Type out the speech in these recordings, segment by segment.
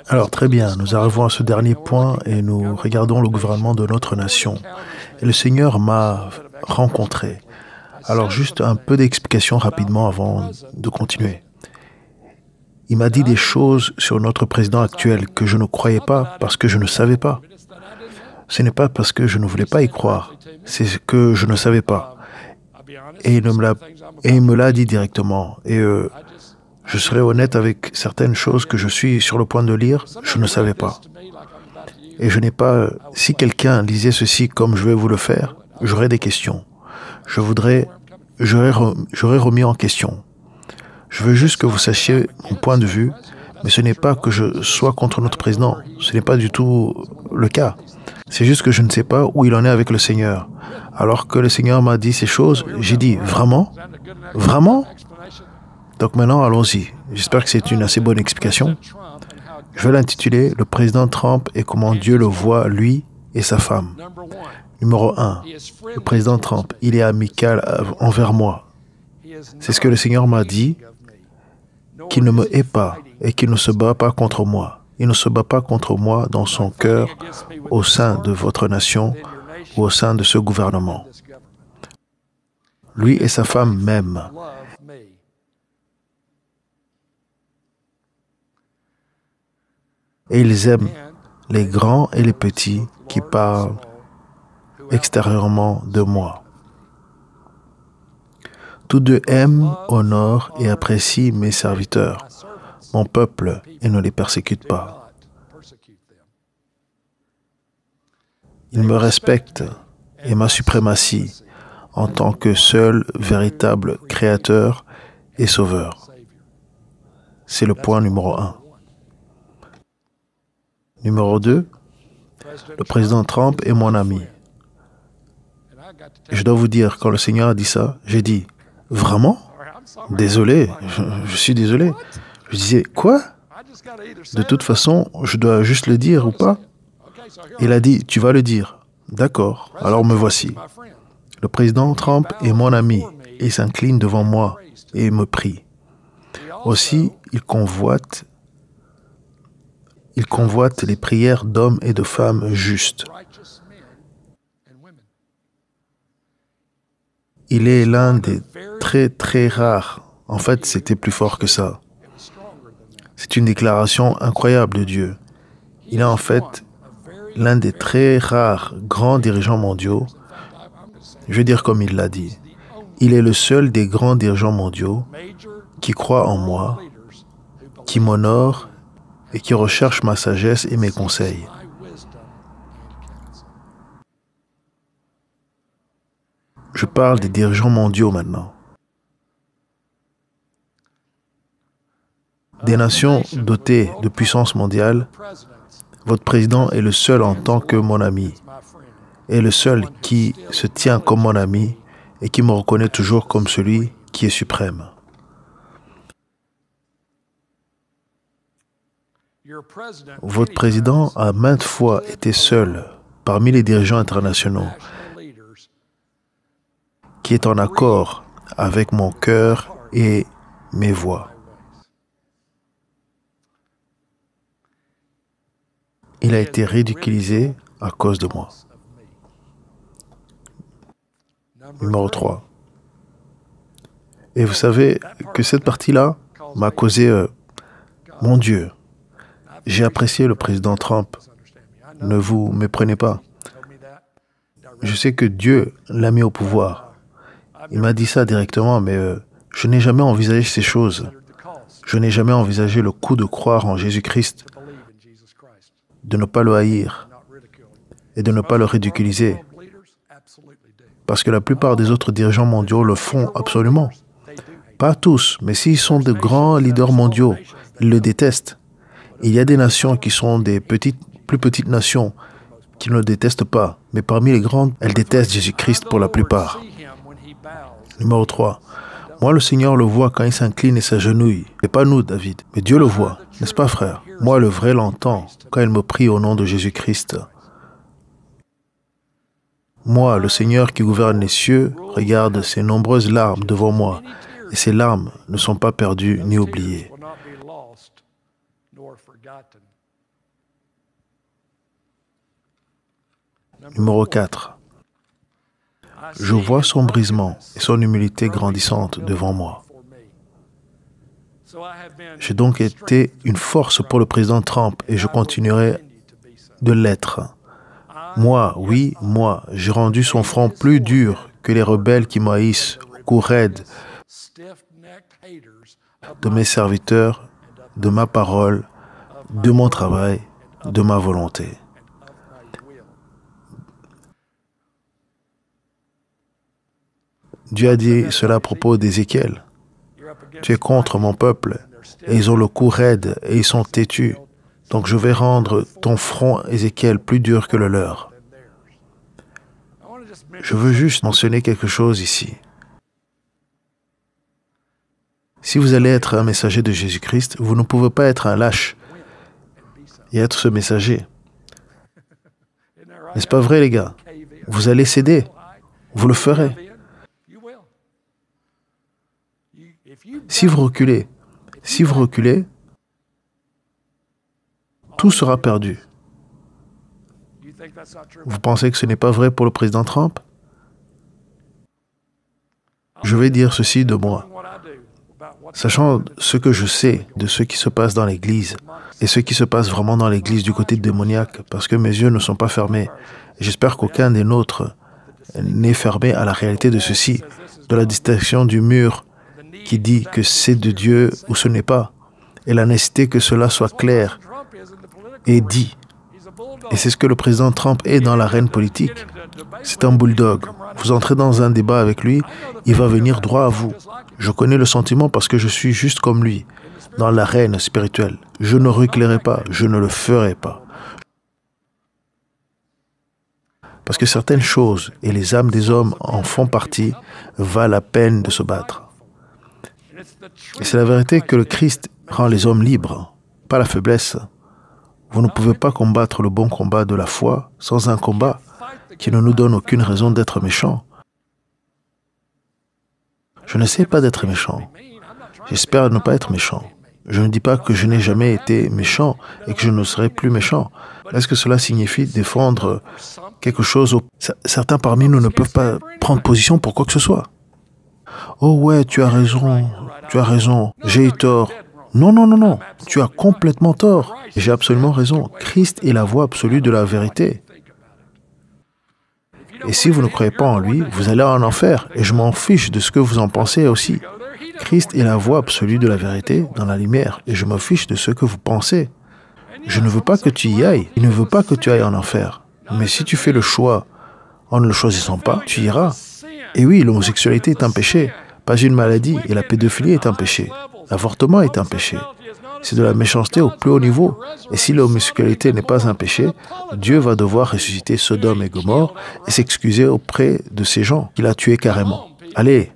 Alors très bien, nous arrivons à ce dernier point et nous regardons le gouvernement de notre nation. Et le Seigneur m'a rencontré. Alors juste un peu d'explication rapidement avant de continuer. Il m'a dit des choses sur notre président actuel que je ne croyais pas parce que je ne savais pas. Ce n'est pas parce que je ne voulais pas y croire, c'est ce que je ne savais pas. Et il me l'a dit directement. Et je serai honnête avec certaines choses que je suis sur le point de lire, je ne savais pas. Et je n'ai pas... Si quelqu'un lisait ceci comme je vais vous le faire, j'aurais des questions. J'aurais remis en question. Je veux juste que vous sachiez mon point de vue, mais ce n'est pas que je sois contre notre président. Ce n'est pas du tout le cas. C'est juste que je ne sais pas où il en est avec le Seigneur. Alors que le Seigneur m'a dit ces choses, j'ai dit, vraiment? Vraiment? Donc maintenant, allons-y. J'espère que c'est une assez bonne explication. Je vais l'intituler « Le président Trump et comment Dieu le voit, lui et sa femme ». Numéro 1. Le président Trump, il est amical envers moi. C'est ce que le Seigneur m'a dit, qu'il ne me hait pas et qu'il ne se bat pas contre moi. Il ne se bat pas contre moi dans son cœur, au sein de votre nation ou au sein de ce gouvernement. Lui et sa femme m'aiment. Et ils aiment les grands et les petits qui parlent extérieurement de moi. Tous deux aiment, honorent et apprécient mes serviteurs, mon peuple, et ne les persécutent pas. Ils me respectent et ma suprématie en tant que seul véritable créateur et sauveur. C'est le point numéro 1. Numéro 2, le président Trump est mon ami. Et je dois vous dire, quand le Seigneur a dit ça, j'ai dit, vraiment? Désolé, je suis désolé. Je disais, quoi? De toute façon, je dois juste le dire ou pas? Il a dit, tu vas le dire. D'accord, alors me voici. Le président Trump est mon ami. Il s'incline devant moi et me prie. Aussi, il convoite les prières d'hommes et de femmes justes. Il est l'un des très rares. En fait, c'était plus fort que ça. C'est une déclaration incroyable de Dieu. Il est en fait l'un des très rares grands dirigeants mondiaux. Je vais dire comme il l'a dit. Il est le seul des grands dirigeants mondiaux qui croit en moi, qui m'honore et qui recherche ma sagesse et mes conseils. Je parle des dirigeants mondiaux maintenant. Des nations dotées de puissance mondiale, votre président est le seul en tant que mon ami, est le seul qui se tient comme mon ami et qui me reconnaît toujours comme celui qui est suprême. Votre président a maintes fois été seul parmi les dirigeants internationaux qui est en accord avec mon cœur et mes voix. Il a été ridiculisé à cause de moi. Numéro 3. Et vous savez que cette partie-là m'a causé... mon Dieu, j'ai apprécié le président Trump. Ne vous méprenez pas. Je sais que Dieu l'a mis au pouvoir. Il m'a dit ça directement, mais je n'ai jamais envisagé ces choses. Je n'ai jamais envisagé le coup de croire en Jésus-Christ, de ne pas le haïr et de ne pas le ridiculiser. Parce que la plupart des autres dirigeants mondiaux le font absolument. Pas tous, mais s'ils sont de grands leaders mondiaux, ils le détestent. Il y a des nations qui sont des plus petites nations qui ne le détestent pas, mais parmi les grandes, elles détestent Jésus-Christ pour la plupart. Numéro 3. Moi, le Seigneur le voit quand il s'incline et s'agenouille. Et pas nous, David, mais Dieu le voit, n'est-ce pas, frère? Moi, le vrai, l'entend quand il me prie au nom de Jésus-Christ. Moi, le Seigneur qui gouverne les cieux, regarde ces nombreuses larmes devant moi, et ces larmes ne sont pas perdues ni oubliées. Numéro 4. Je vois son brisement et son humilité grandissante devant moi. J'ai donc été une force pour le président Trump et je continuerai de l'être. Moi, oui, moi, j'ai rendu son front plus dur que les rebelles qui m'haïssent au cou raide de mes serviteurs, de ma parole, de mon travail, de ma volonté. Dieu a dit cela à propos d'Ézéchiel. Tu es contre mon peuple, et ils ont le cou raide, et ils sont têtus. Donc je vais rendre ton front, Ézéchiel, plus dur que le leur. Je veux juste mentionner quelque chose ici. Si vous allez être un messager de Jésus-Christ, vous ne pouvez pas être un lâche et être ce messager. N'est-ce pas vrai, les gars? Vous allez céder. Vous le ferez. Si vous reculez, tout sera perdu. Vous pensez que ce n'est pas vrai pour le président Trump? Je vais dire ceci de moi. Sachant ce que je sais de ce qui se passe dans l'Église et ce qui se passe vraiment dans l'Église du côté démoniaque, parce que mes yeux ne sont pas fermés. J'espère qu'aucun des nôtres n'est fermé à la réalité de ceci, de la distinction du mur qui dit que c'est de Dieu ou ce n'est pas, et la nécessité que cela soit clair et dit. Et c'est ce que le président Trump est dans l'arène politique. C'est un bulldog. Vous entrez dans un débat avec lui, il va venir droit à vous. Je connais le sentiment parce que je suis juste comme lui, dans l'arène spirituelle. Je ne reculerai pas, je ne le ferai pas. Parce que certaines choses, et les âmes des hommes en font partie, valent la peine de se battre. Et c'est la vérité que le Christ rend les hommes libres, pas la faiblesse. Vous ne pouvez pas combattre le bon combat de la foi sans un combat qui ne nous donne aucune raison d'être méchants. Je n'essaie pas d'être méchant. J'espère ne pas être méchant. Je ne dis pas que je n'ai jamais été méchant et que je ne serai plus méchant. Est-ce que cela signifie défendre quelque chose? Certains parmi nous ne peuvent pas prendre position pour quoi que ce soit. Oh ouais, tu as raison, j'ai eu tort. Non, non, non, non, tu as complètement tort. J'ai absolument raison. Christ est la voie absolue de la vérité. Et si vous ne croyez pas en lui, vous allez en enfer. Et je m'en fiche de ce que vous en pensez aussi. Christ est la voie absolue de la vérité dans la lumière. Et je me fiche de ce que vous pensez. Je ne veux pas que tu y ailles. Il ne veut pas que tu ailles en enfer. Mais si tu fais le choix en ne le choisissant pas, tu iras. Et oui, l'homosexualité est un péché, pas une maladie. Et la pédophilie est un péché. L'avortement est un péché. C'est de la méchanceté au plus haut niveau. Et si l'homosexualité n'est pas un péché, Dieu va devoir ressusciter Sodome et Gomorrhe et s'excuser auprès de ces gens qu'il a tués carrément. Allez,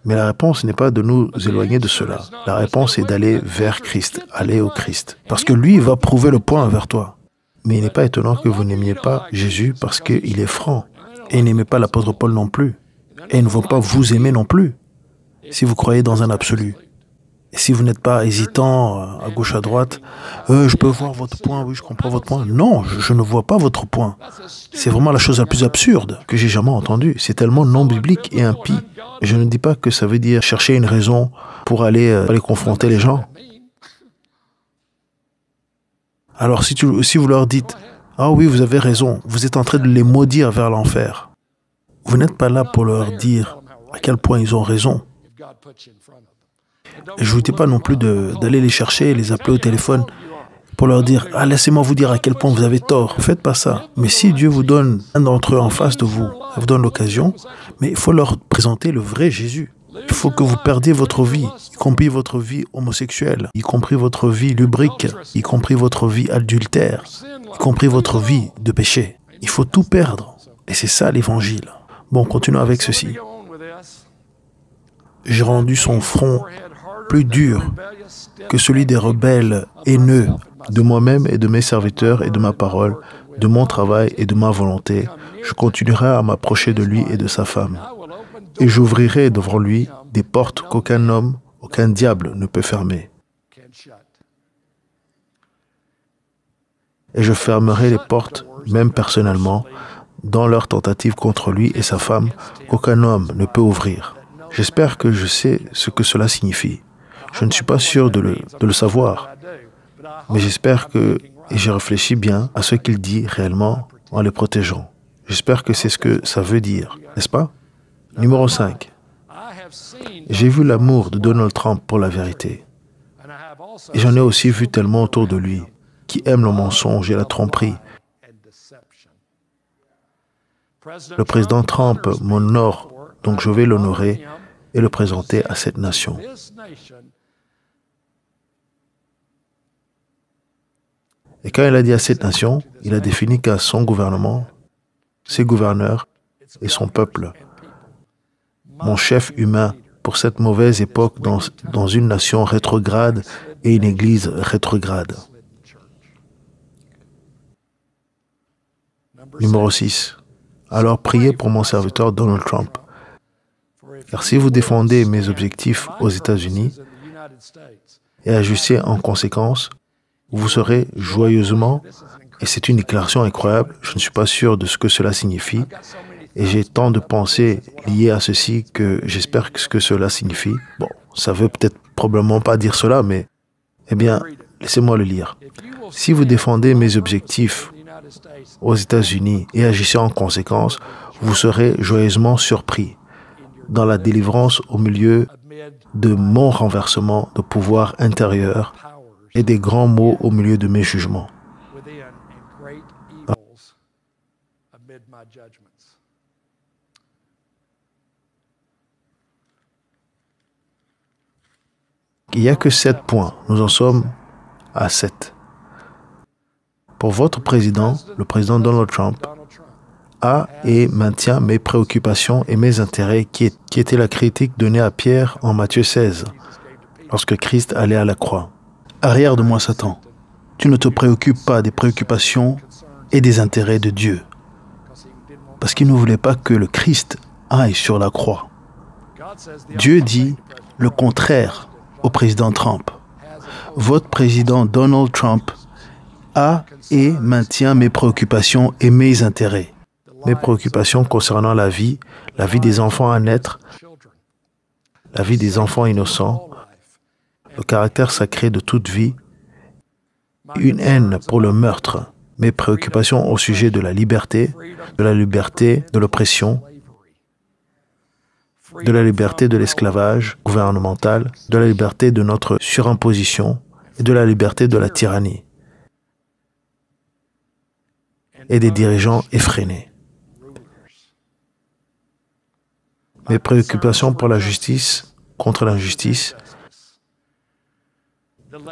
mais la réponse n'est pas de nous éloigner de cela. La réponse est d'aller vers Christ, aller au Christ. Parce que lui va prouver le point vers toi. Mais il n'est pas étonnant que vous n'aimiez pas Jésus parce qu'il est franc. Et il n'aimait pas l'apôtre Paul non plus. Et il ne va pas vous aimer non plus, si vous croyez dans un absolu. Et si vous n'êtes pas hésitant à gauche, à droite, je peux voir votre point, oui, je comprends votre point. Non, je ne vois pas votre point. C'est vraiment la chose la plus absurde que j'ai jamais entendue. C'est tellement non biblique et impie. Et je ne dis pas que ça veut dire chercher une raison pour aller confronter les gens. Alors si vous leur dites, ah oui, vous avez raison, vous êtes en train de les maudire vers l'enfer. Vous n'êtes pas là pour leur dire à quel point ils ont raison. Et je ne vous dis pas non plus d'aller les chercher, les appeler au téléphone pour leur dire « Ah, laissez-moi vous dire à quel point vous avez tort. » Faites pas ça. Mais si Dieu vous donne un d'entre eux en face de vous, ça vous donne l'occasion, mais il faut leur présenter le vrai Jésus. Il faut que vous perdiez votre vie, y compris votre vie homosexuelle, y compris votre vie lubrique, y compris votre vie adultère, y compris votre vie de péché. Il faut tout perdre. Et c'est ça l'Évangile. Bon, continuons avec ceci. J'ai rendu son front plus dur que celui des rebelles haineux de moi-même et de mes serviteurs et de ma parole, de mon travail et de ma volonté. Je continuerai à m'approcher de lui et de sa femme. Et j'ouvrirai devant lui des portes qu'aucun homme, aucun diable ne peut fermer. et je fermerai les portes, même personnellement, dans leur tentative contre lui et sa femme, qu'aucun homme ne peut ouvrir. J'espère que je sais ce que cela signifie. Je ne suis pas sûr de le savoir, mais j'espère que, et j'ai réfléchi bien à ce qu'il dit réellement en les protégeant. J'espère que c'est ce que ça veut dire, n'est-ce pas? Numéro 5. J'ai vu l'amour de Donald Trump pour la vérité. Et j'en ai aussi vu tellement autour de lui, qui aiment le mensonge et la tromperie. Le président Trump m'honore, donc je vais l'honorer et le présenter à cette nation. Et quand il a dit à cette nation, il a défini qu'à son gouvernement, ses gouverneurs et son peuple, mon chef humain pour cette mauvaise époque dans une nation rétrograde et une église rétrograde. Numéro 6. Alors priez pour mon serviteur Donald Trump. Car si vous défendez mes objectifs aux États-Unis et agissez en conséquence, vous serez joyeusement, et c'est une déclaration incroyable, je ne suis pas sûr de ce que cela signifie, et j'ai tant de pensées liées à ceci que j'espère que ce que cela signifie. Bon, ça veut peut-être probablement pas dire cela, mais, eh bien, laissez-moi le lire. Si vous défendez mes objectifs aux États-Unis et agissez en conséquence, vous serez joyeusement surpris dans la délivrance au milieu de mon renversement de pouvoir intérieur et des grands maux au milieu de mes jugements. Il n'y a que 7 points. Nous en sommes à 7. Pour votre président, le président Donald Trump, a et maintient mes préoccupations et mes intérêts qui était la critique donnée à Pierre en Matthieu 16, lorsque Christ allait à la croix. Arrière de moi, Satan. Tu ne te préoccupes pas des préoccupations et des intérêts de Dieu, parce qu'il ne voulait pas que le Christ aille sur la croix. Dieu dit le contraire au président Trump. Votre président Donald Trump a et maintient mes préoccupations et mes intérêts. Mes préoccupations concernant la vie des enfants à naître, la vie des enfants innocents, le caractère sacré de toute vie, une haine pour le meurtre, mes préoccupations au sujet de la liberté de l'oppression, de la liberté de l'esclavage gouvernemental, de la liberté de notre surimposition et de la liberté de la tyrannie et des dirigeants effrénés. Mes préoccupations pour la justice, contre l'injustice,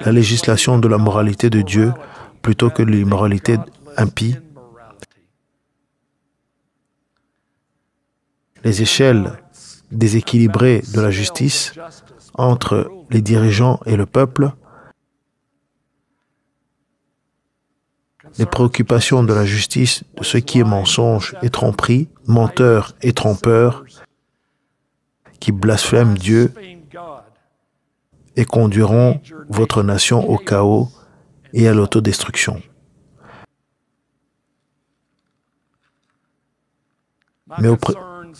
la législation de la moralité de Dieu plutôt que de l'immoralité impie, les échelles déséquilibrées de la justice entre les dirigeants et le peuple, les préoccupations de la justice de ce qui est mensonge et tromperie, menteur et trompeur, qui blasphèment Dieu et conduiront votre nation au chaos et à l'autodestruction.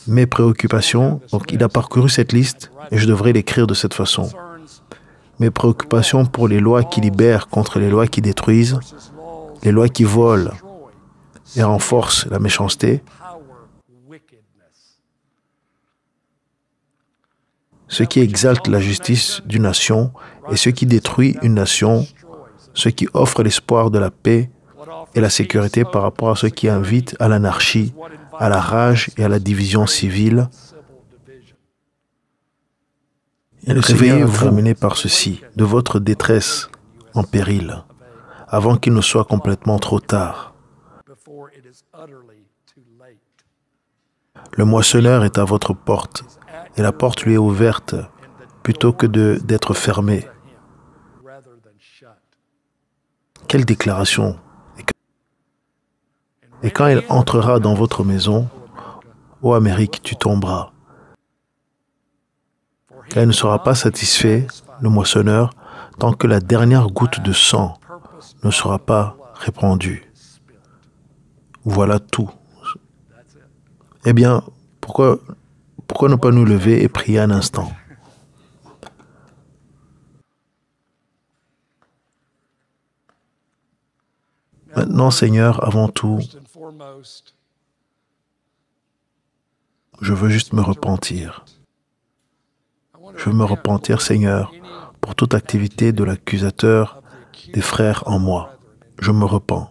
Mes préoccupations, donc il a parcouru cette liste et je devrais l'écrire de cette façon. Mes préoccupations pour les lois qui libèrent contre les lois qui détruisent, les lois qui volent et renforcent la méchanceté, ce qui exalte la justice d'une nation et ce qui détruit une nation, ce qui offre l'espoir de la paix et la sécurité par rapport à ce qui invite à l'anarchie, à la rage et à la division civile. Et le Seigneur a terminé par ceci, de votre détresse en péril, avant qu'il ne soit complètement trop tard. Le moissonneur est à votre porte, et la porte lui est ouverte plutôt que d'être fermée. Quelle déclaration! Et quand il entrera dans votre maison, ô Amérique, tu tomberas. Car il ne sera pas satisfait, le moissonneur, tant que la dernière goutte de sang ne sera pas répandu. Voilà tout. Eh bien, pourquoi ne pas nous lever et prier un instant? Maintenant, Seigneur, avant tout, je veux juste me repentir. Je veux me repentir, Seigneur, pour toute activité de l'accusateur des frères en moi. Je me repens.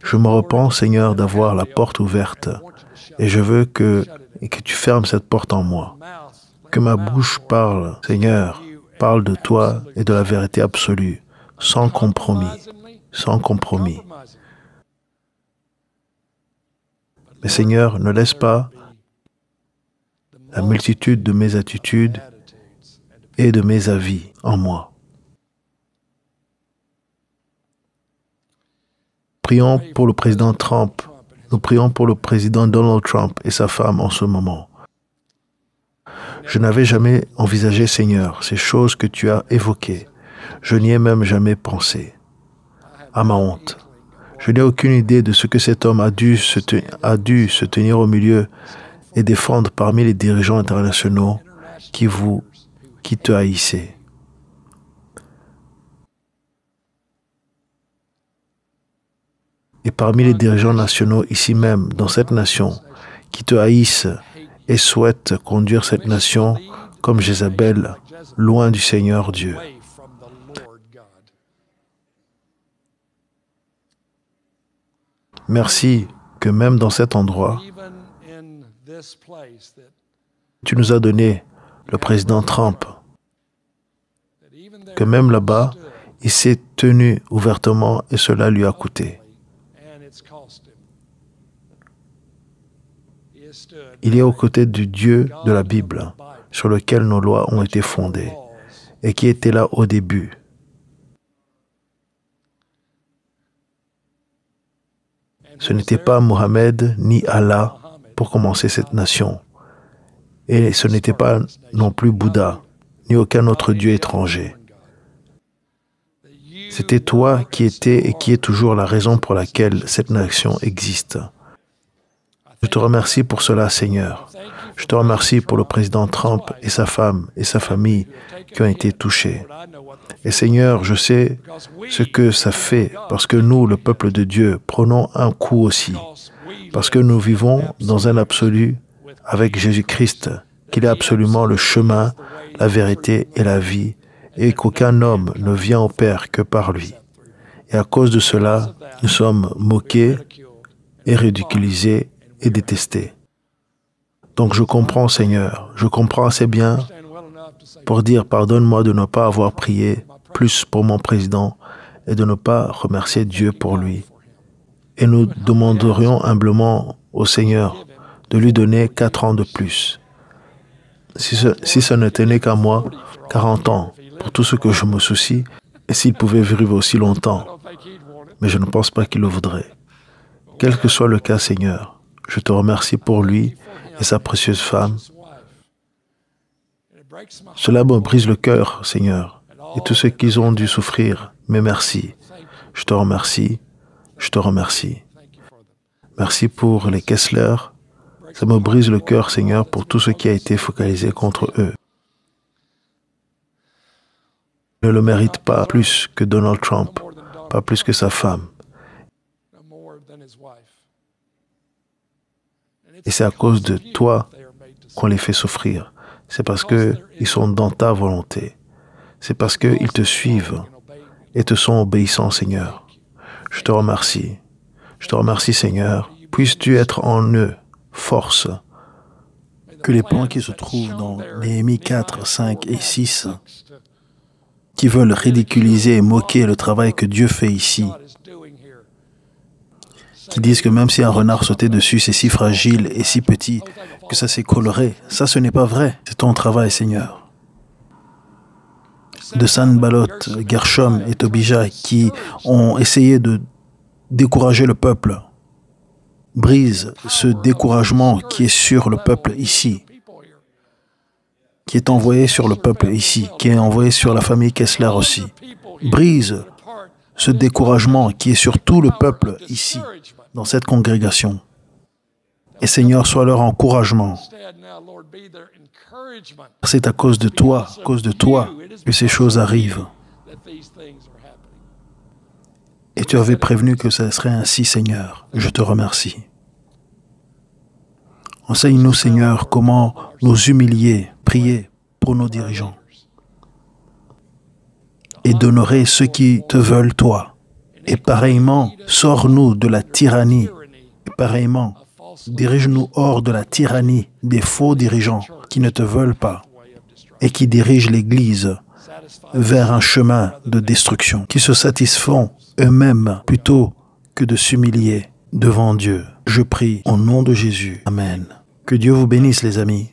Je me repens, Seigneur, d'avoir la porte ouverte et je veux que tu fermes cette porte en moi. Que ma bouche parle, Seigneur, parle de toi et de la vérité absolue, sans compromis, sans compromis. Mais Seigneur, ne laisse pas la multitude de mes attitudes et de mes avis en moi. Prions pour le président Trump. Nous prions pour le président Donald Trump et sa femme en ce moment. Je n'avais jamais envisagé, Seigneur, ces choses que tu as évoquées. Je n'y ai même jamais pensé. À ma honte. Je n'ai aucune idée de ce que cet homme a dû se tenir au milieu et défendre parmi les dirigeants internationaux qui te haïssaient. Et parmi les dirigeants nationaux ici même, dans cette nation, qui te haïssent et souhaitent conduire cette nation comme Jézabel, loin du Seigneur Dieu. Merci que même dans cet endroit, tu nous as donné le président Trump, que même là-bas, il s'est tenu ouvertement et cela lui a coûté. Il est aux côtés du Dieu de la Bible, sur lequel nos lois ont été fondées et qui était là au début. Ce n'était pas Mohammed ni Allah pour commencer cette nation. Et ce n'était pas non plus Bouddha, ni aucun autre dieu étranger. C'était toi qui étais et qui est toujours la raison pour laquelle cette nation existe. Je te remercie pour cela, Seigneur. Je te remercie pour le président Trump et sa femme et sa famille qui ont été touchés. Et Seigneur, je sais ce que ça fait parce que nous, le peuple de Dieu, prenons un coup aussi. Parce que nous vivons dans un absolu avec Jésus-Christ, qu'il est absolument le chemin, la vérité et la vie, et qu'aucun homme ne vient au Père que par lui. Et à cause de cela, nous sommes moqués et ridiculisés et détestés. Donc je comprends, Seigneur, je comprends assez bien pour dire pardonne-moi de ne pas avoir prié plus pour mon président et de ne pas remercier Dieu pour lui. Et nous demanderions humblement au Seigneur de lui donner 4 ans de plus. Si ce ne tenait qu'à moi, 40 ans, pour tout ce que je me soucie, et s'il pouvait vivre aussi longtemps. Mais je ne pense pas qu'il le voudrait. Quel que soit le cas, Seigneur, je te remercie pour lui et sa précieuse femme. Cela me brise le cœur, Seigneur, et tout ce qu'ils ont dû souffrir, mais merci. Je te remercie, je te remercie. Merci pour les Kessler. Ça me brise le cœur, Seigneur, pour tout ce qui a été focalisé contre eux. Ils ne le méritent pas plus que Donald Trump, pas plus que sa femme. Et c'est à cause de toi qu'on les fait souffrir. C'est parce qu'ils sont dans ta volonté. C'est parce qu'ils te suivent et te sont obéissants, Seigneur. Je te remercie. Je te remercie, Seigneur. Puisses-tu être en eux force. Que les plans qui se trouvent dans Néhémie 4, 5 et 6, qui veulent ridiculiser et moquer le travail que Dieu fait ici, qui disent que même si un renard sautait dessus, c'est si fragile et si petit que ça s'écroulerait. Ça, ce n'est pas vrai. C'est ton travail, Seigneur. De Sanballat, Gershom et Tobija qui ont essayé de décourager le peuple. Brise ce découragement qui est sur le peuple ici, qui est envoyé sur le peuple ici, qui est envoyé sur la famille Kessler aussi. Brise ce découragement qui est sur tout le peuple ici, dans cette congrégation. Et Seigneur, sois leur encouragement. C'est à cause de toi que ces choses arrivent. Et tu avais prévenu que ça serait ainsi, Seigneur. Je te remercie. Enseigne-nous, Seigneur, comment nous humilier, prier pour nos dirigeants et d'honorer ceux qui te veulent, toi. Et pareillement, sors-nous de la tyrannie. Et pareillement, dirige-nous hors de la tyrannie des faux dirigeants qui ne te veulent pas et qui dirigent l'Église vers un chemin de destruction, qui se satisfont eux-mêmes plutôt que de s'humilier devant Dieu. Je prie au nom de Jésus. Amen. Que Dieu vous bénisse, les amis.